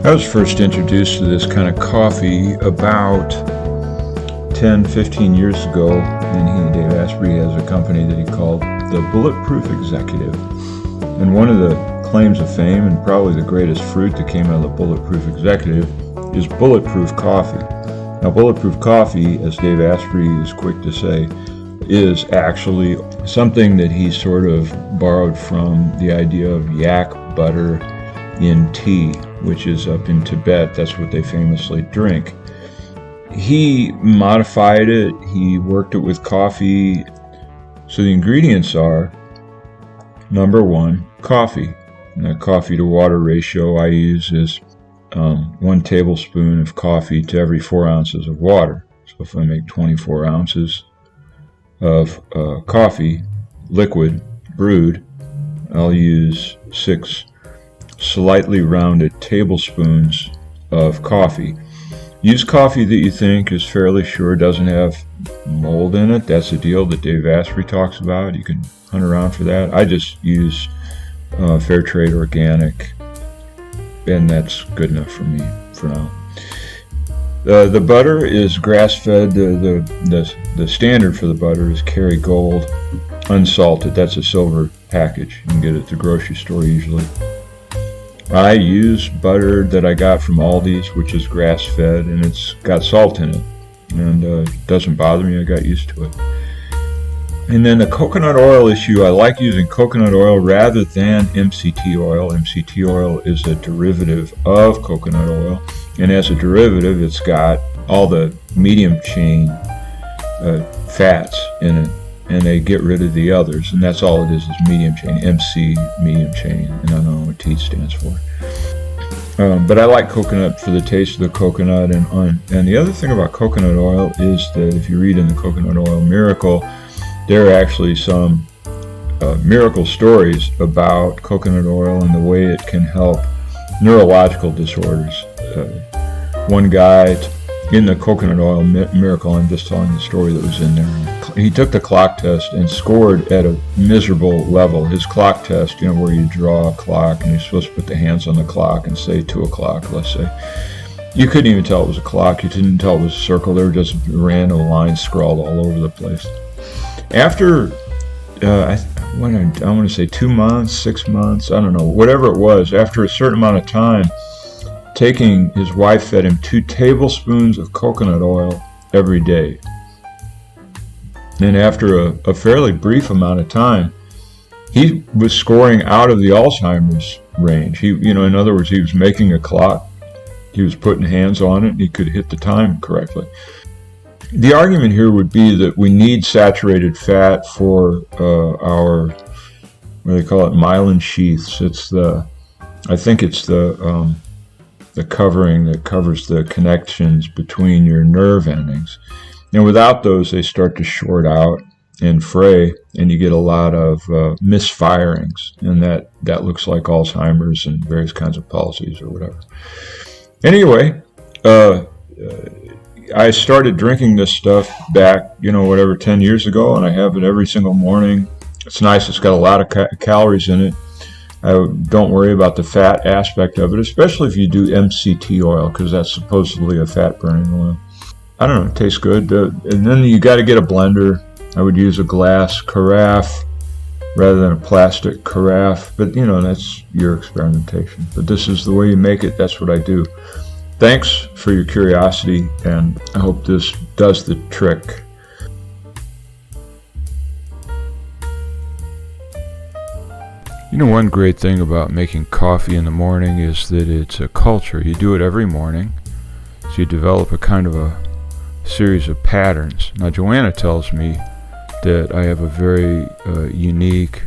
I was first introduced to this kind of coffee about 10-15 years ago, and Dave Asprey has a company that he called the Bulletproof Executive. And one of the claims of fame, and probably the greatest fruit that came out of the Bulletproof Executive, is bulletproof coffee. Now, bulletproof coffee, as Dave Asprey is quick to say, is actually something that he sort of borrowed from the idea of yak butter in tea, which is up in Tibet. That's what they famously drink. He modified it. He worked it with coffee. So the ingredients are, number one, coffee. And the coffee to water ratio I use is 1 tablespoon of coffee to every 4 ounces of water. So if I make 24 ounces of coffee, liquid, brewed, I'll use 6 slightly rounded tablespoons of coffee. Use coffee that you think is fairly sure doesn't have mold in it. That's a deal that Dave Asprey talks about. You can hunt around for that. I just use fair trade organic, and that's good enough for me for now. The butter is grass-fed. The standard for the butter is Kerrygold, unsalted. That's a silver package. You can get it at the grocery store usually. I use butter that I got from Aldi's, which is grass-fed, and it's got salt in it, and it doesn't bother me. I got used to it. And then the coconut oil issue, I like using coconut oil rather than MCT oil. MCT oil is a derivative of coconut oil, and as a derivative, it's got all the medium chain fats in it, and they get rid of the others, and that's all it is medium chain, MC, medium chain, and I don't know what T stands for. But I like coconut for the taste of the coconut, and the other thing about coconut oil is that if you read in the Coconut Oil Miracle, there are actually some miracle stories about coconut oil and the way it can help neurological disorders. One guy in the Coconut Oil Miracle, I'm just telling the story that was in there, he took the clock test and scored at a miserable level. His clock test, where you draw a clock and you're supposed to put the hands on the clock and say 2 o'clock, let's say. You couldn't even tell it was a clock. You didn't tell it was a circle. There were just random lines scrawled all over the place. After, I want to say 2 months, 6 months, I don't know, whatever it was, after a certain amount of time, his wife fed him 2 tablespoons of coconut oil every day. And after a fairly brief amount of time, he was scoring out of the Alzheimer's range. In other words, he was making a clock. He was putting hands on it, and he could hit the time correctly. The argument here would be that we need saturated fat for our, what do they call it, myelin sheaths. I think it's the covering that covers the connections between your nerve endings. And without those, they start to short out and fray, and you get a lot of misfirings, and that looks like Alzheimer's and various kinds of palsies or whatever. Anyway, I started drinking this stuff back, 10 years ago, and I have it every single morning. It's nice. It's got a lot of calories in it. I don't worry about the fat aspect of it, especially if you do MCT oil, because that's supposedly a fat-burning oil. I don't know, it tastes good. And then you got to get a blender. I would use a glass carafe rather than a plastic carafe, but that's your experimentation. But this is the way you make it. That's what I do. Thanks for your curiosity, and I hope this does the trick. One great thing about making coffee in the morning is that it's a culture. You do it every morning, so you develop a kind of a series of patterns. Now, Joanna tells me that I have a very unique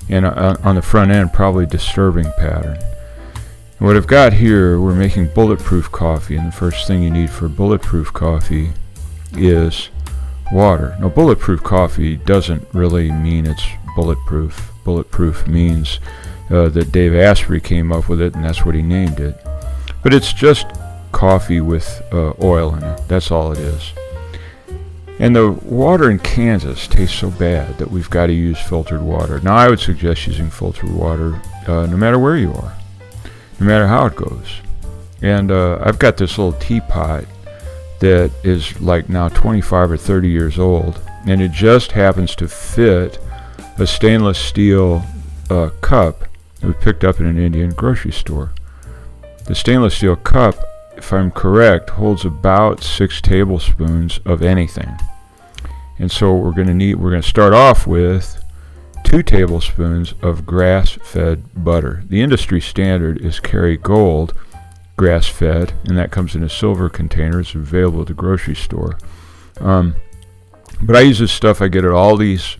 and on the front end probably disturbing pattern. And what I've got here, we're making bulletproof coffee, and the first thing you need for bulletproof coffee is water. Now, bulletproof coffee doesn't really mean it's bulletproof. Bulletproof means that Dave Asprey came up with it, and that's what he named it. But it's just coffee with oil in it. That's all it is. And the water in Kansas tastes so bad that we've got to use filtered water. Now, I would suggest using filtered water no matter where you are, no matter how it goes. And I've got this little teapot that is like now 25 or 30 years old, and it just happens to fit a stainless steel cup that we picked up in an Indian grocery store. The stainless steel cup, if I'm correct, holds about 6 tablespoons of anything. And so we're going to start off with 2 tablespoons of grass-fed butter. The industry standard is Kerrygold grass-fed, and that comes in a silver container. It's available at the grocery store. But I use this stuff I get at Aldi's.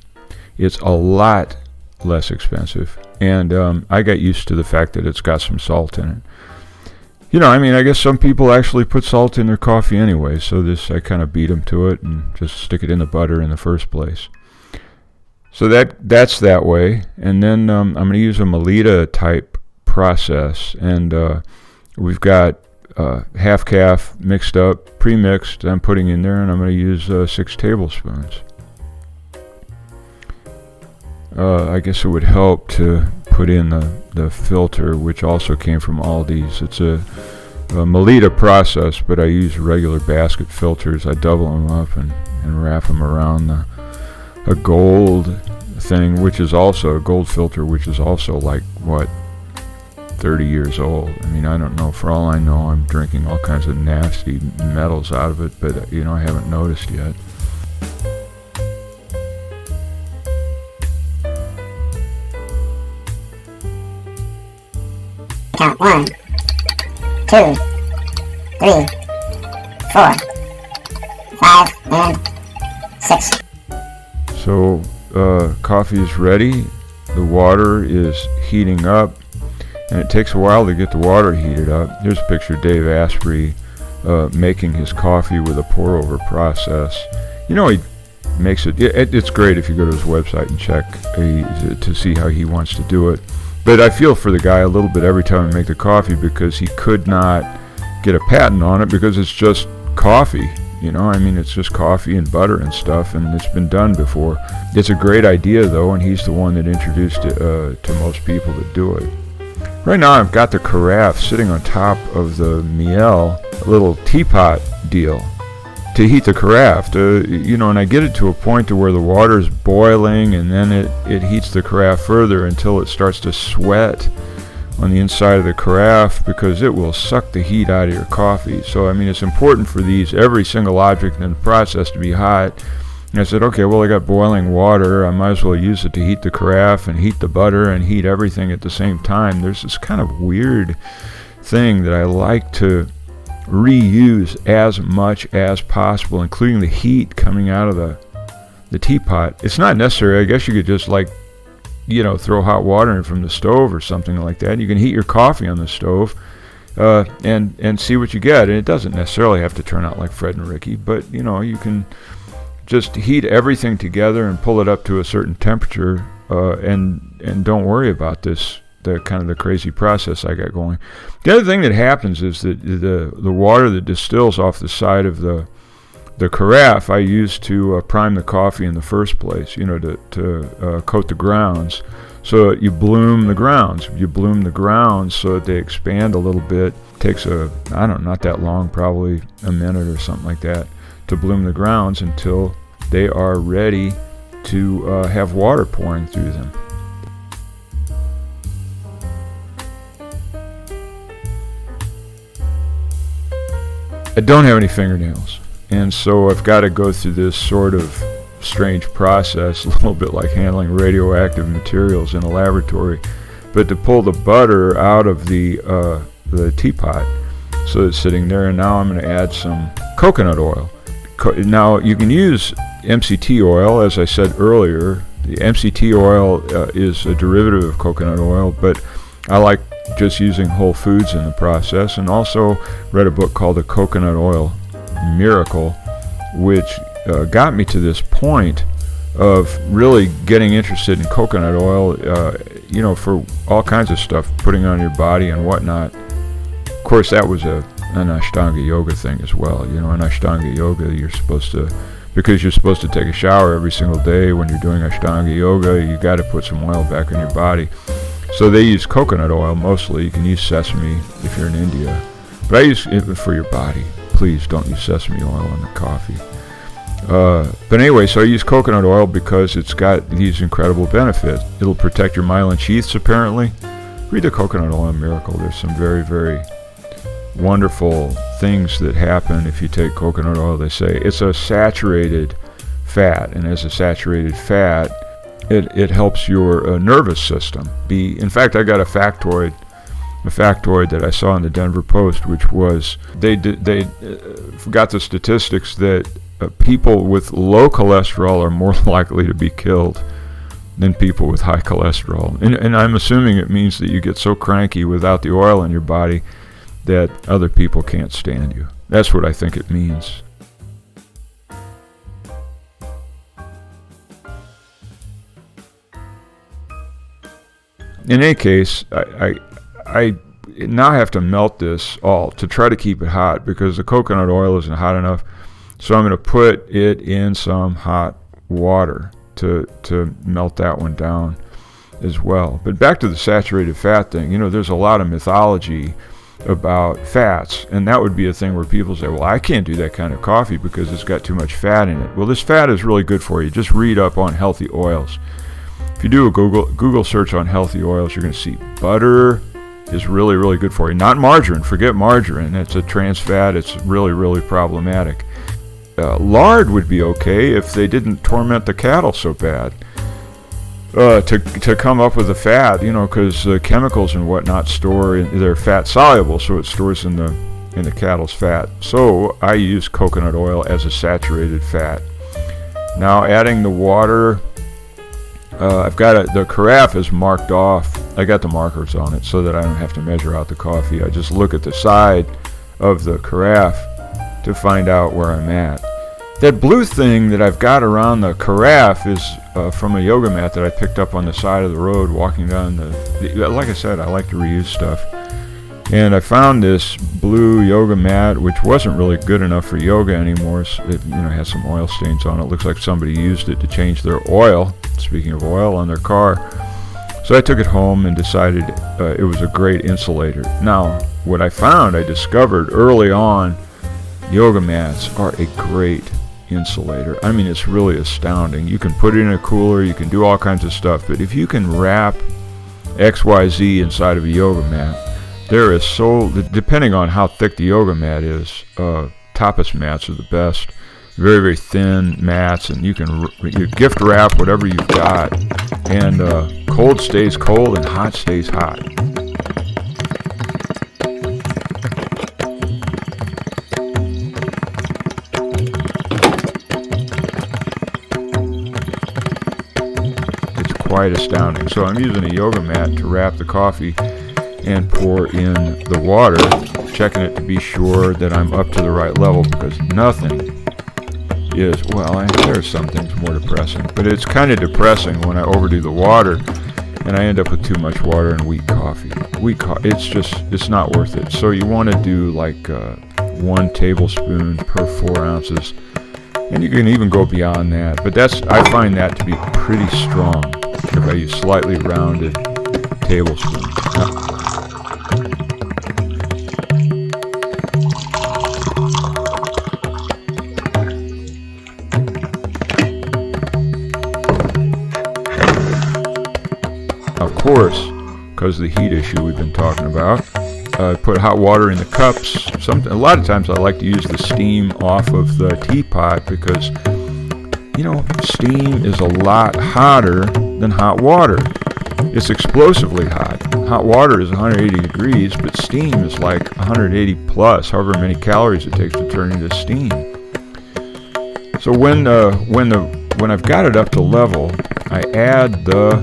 It's a lot less expensive, and I got used to the fact that it's got some salt in it. I guess some people actually put salt in their coffee anyway, so I kind of beat them to it and just stick it in the butter in the first place. So that's that way, and then I'm going to use a Melita type process, and we've got half calf mixed up, pre-mixed. I'm putting in there, and I'm going to use 6 tablespoons. I guess it would help to put in the filter, which also came from Aldi's. It's a Melita process, but I use regular basket filters. I double them up and wrap them around a gold thing, which is also a gold filter, which is also like, 30 years old. I don't know. For all I know, I'm drinking all kinds of nasty metals out of it, but I haven't noticed yet. Count 1, 2, 3, 4, 5, and 6. So coffee is ready. The water is heating up, and it takes a while to get the water heated up. Here's a picture of Dave Asprey making his coffee with a pour-over process. He makes it. It's great if you go to his website and check to see how he wants to do it. But I feel for the guy a little bit every time I make the coffee, because he could not get a patent on it because it's just coffee. It's just coffee and butter and stuff, and it's been done before. It's a great idea, though, and he's the one that introduced it to most people that do it. Right now I've got the carafe sitting on top of the miele, a little teapot deal, to heat the carafe. And I get it to a point to where the water is boiling, and then it heats the carafe further until it starts to sweat on the inside of the carafe, because it will suck the heat out of your coffee. So it's important for every single object in the process to be hot. And I said, okay, well, I got boiling water. I might as well use it to heat the carafe and heat the butter and heat everything at the same time. There's this kind of weird thing that I like to reuse as much as possible, including the heat coming out of the teapot. It's not necessary. I guess you could just throw hot water in from the stove or something like that. You can heat your coffee on the stove and see what you get. And it doesn't necessarily have to turn out like Fred and Ricky, but you can just heat everything together and pull it up to a certain temperature, and don't worry about the crazy process I got going. The other thing that happens is that the water that distills off the side of the carafe I use to prime the coffee in the first place, to coat the grounds. So you bloom the grounds. You bloom the grounds so that they expand a little bit. Takes not that long, probably a minute or something like that, to bloom the grounds until they are ready to have water pouring through them. I don't have any fingernails, and so I've got to go through this sort of strange process, a little bit like handling radioactive materials in a laboratory, but to pull the butter out of the teapot. So it's sitting there, and now I'm going to add some coconut oil. Now you can use MCT oil, as I said earlier. The MCT oil is a derivative of coconut oil, but I like just using whole foods in the process, and also read a book called The Coconut Oil Miracle, which got me to this point of really getting interested in coconut oil, for all kinds of stuff, putting on your body and whatnot. Of course, that was an Ashtanga yoga thing as well. In Ashtanga yoga, because you're supposed to take a shower every single day when you're doing Ashtanga yoga, you got to put some oil back on your body. So they use coconut oil mostly. You can use sesame if you're in India. But I use it for your body. Please don't use sesame oil in the coffee. But anyway, so I use coconut oil because it's got these incredible benefits. It'll protect your myelin sheaths, apparently. Read the Coconut Oil Miracle. There's some very, very wonderful things that happen if you take coconut oil. They say it's a saturated fat, and as a saturated fat, it helps your nervous system. In fact, I got a factoid that I saw in the Denver Post, which was they got the statistics that people with low cholesterol are more likely to be killed than people with high cholesterol. And I'm assuming it means that you get so cranky without the oil in your body that other people can't stand you. That's what I think it means. In any case, I now have to melt this all to try to keep it hot because the coconut oil isn't hot enough. So I'm going to put it in some hot water to melt that one down as well. But back to the saturated fat thing, there's a lot of mythology about fats, and that would be a thing where people say, well, I can't do that kind of coffee because it's got too much fat in it. Well, this fat is really good for you. Just read up on healthy oils. If you do a Google search on healthy oils, you're going to see butter is really, really good for you. Not margarine. Forget margarine. It's a trans fat. It's really, really problematic. Lard would be okay if they didn't torment the cattle so bad to come up with the fat, because chemicals and whatnot they're fat soluble, so it stores in the cattle's fat. So I use coconut oil as a saturated fat. Now adding the water, I've got the carafe is marked off. I got the markers on it so that I don't have to measure out the coffee. I just look at the side of the carafe to find out where I'm at. That blue thing that I've got around the carafe is from a yoga mat that I picked up on the side of the road walking down like I said, I like to reuse stuff. And I found this blue yoga mat, which wasn't really good enough for yoga anymore. It has some oil stains on it. Looks like somebody used it to change their oil, speaking of oil, on their car. So I took it home and decided it was a great insulator. Now, what I discovered early on, yoga mats are a great insulator. I mean, it's really astounding. You can put it in a cooler, you can do all kinds of stuff, but if you can wrap XYZ inside of a yoga mat, depending on how thick the yoga mat is, tapas mats are the best. Very, very thin mats, and you gift wrap whatever you've got, and cold stays cold and hot stays hot. Quite astounding. So I'm using a yoga mat to wrap the coffee and pour in the water, checking it to be sure that I'm up to the right level, because nothing is, there's some things more depressing, but it's kind of depressing when I overdo the water and I end up with too much water and weak coffee. It's not worth it. So you want to do like 1 tablespoon per 4 ounces, and you can even go beyond that, but I find that to be pretty strong if I use slightly rounded tablespoons. Of course, because of the heat issue we've been talking about, I put hot water in the cups. A lot of times I like to use the steam off of the teapot because steam is a lot hotter than hot water. It's explosively hot. Hot water is 180 degrees, but steam is like 180 plus, however many calories it takes to turn into steam. So when I've got it up to level, I add the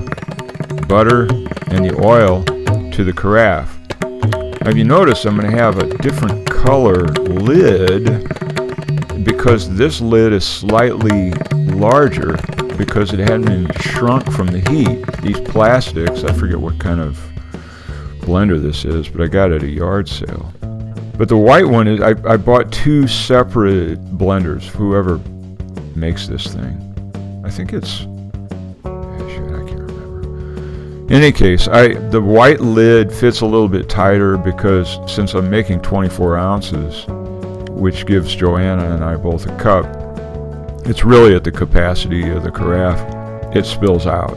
butter and the oil to the carafe. Now, if you notice, I'm going to have a different color lid because this lid is slightly larger because it hadn't been shrunk from the heat. These plastics, I forget what kind of blender this is, but I got it at a yard sale. But the white one is, I bought 2 separate blenders, whoever makes this thing. I think it's, I can't remember. In any case, the white lid fits a little bit tighter because since I'm making 24 ounces, which gives Joanna and I both a cup, it's really at the capacity of the carafe. It spills out.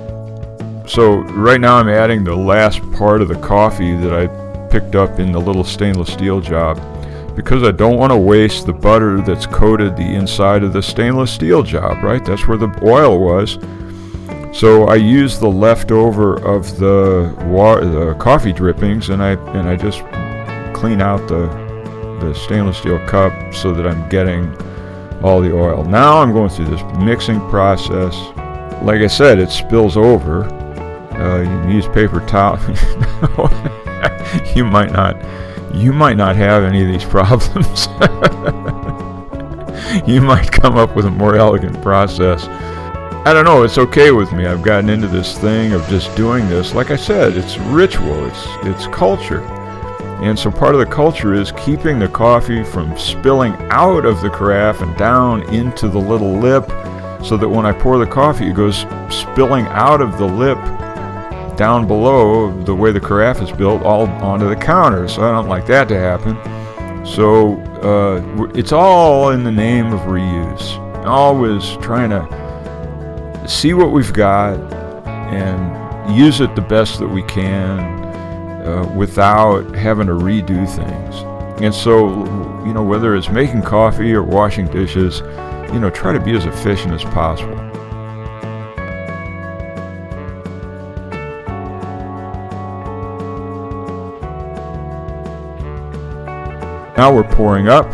So right now I'm adding the last part of the coffee that I picked up in the little stainless steel job because I don't want to waste the butter that's coated the inside of the stainless steel job, right? That's where the oil was. So I use the leftover of the coffee drippings, and I just clean out the stainless steel cup so that I'm getting all the oil. Now I'm going through this mixing process. Like I said, it spills over. You can use paper towel. You might not have any of these problems. You might come up with a more elegant process. I don't know, it's okay with me. I've gotten into this thing of just doing this. Like I said, it's ritual, it's culture. And so part of the culture is keeping the coffee from spilling out of the carafe and down into the little lip, so that when I pour the coffee, it goes spilling out of the lip down below the way the carafe is built all onto the counter. So I don't like that to happen. So it's all in the name of reuse. Always trying to see what we've got and use it the best that we can without having to redo things. And so, whether it's making coffee or washing dishes, try to be as efficient as possible. Now we're pouring up.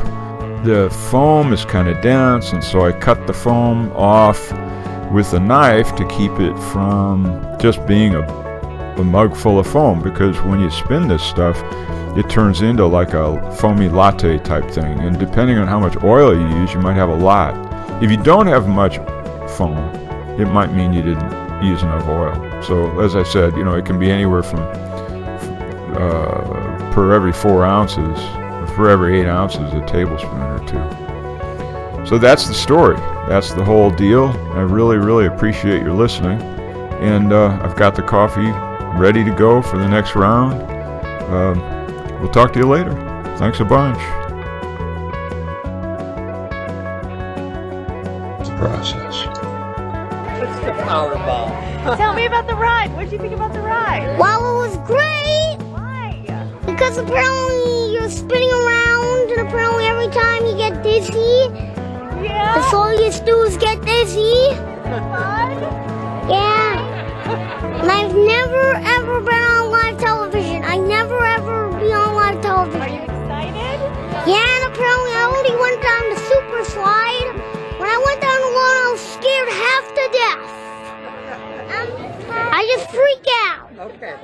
The foam is kind of dense, and so I cut the foam off with a knife to keep it from just being a mug full of foam, because when you spin this stuff, it turns into like a foamy latte type thing, and depending on how much oil you use, you might have a lot. If you don't have much foam, it might mean you didn't use enough oil. So as I said, it can be anywhere from per every 4 ounces, for every 8 ounces, a tablespoon or 2. So that's the story. That's the whole deal. I really, really appreciate your listening. And I've got the coffee ready to go for the next round. We'll talk to you later. Thanks a bunch. The process. What's the Powerball? Tell me about the ride. What did you think about the ride? Well, it was great Why? because apparently you're spinning around, and apparently every time you get dizzy, Yeah. that's all you do is get dizzy. Fun? Yeah. And I've never ever been on live television. I never ever be on live Are television. you excited? Yeah, and apparently I already went down the super slide. When I went down alone, I was scared half to death. I just freak out. Okay.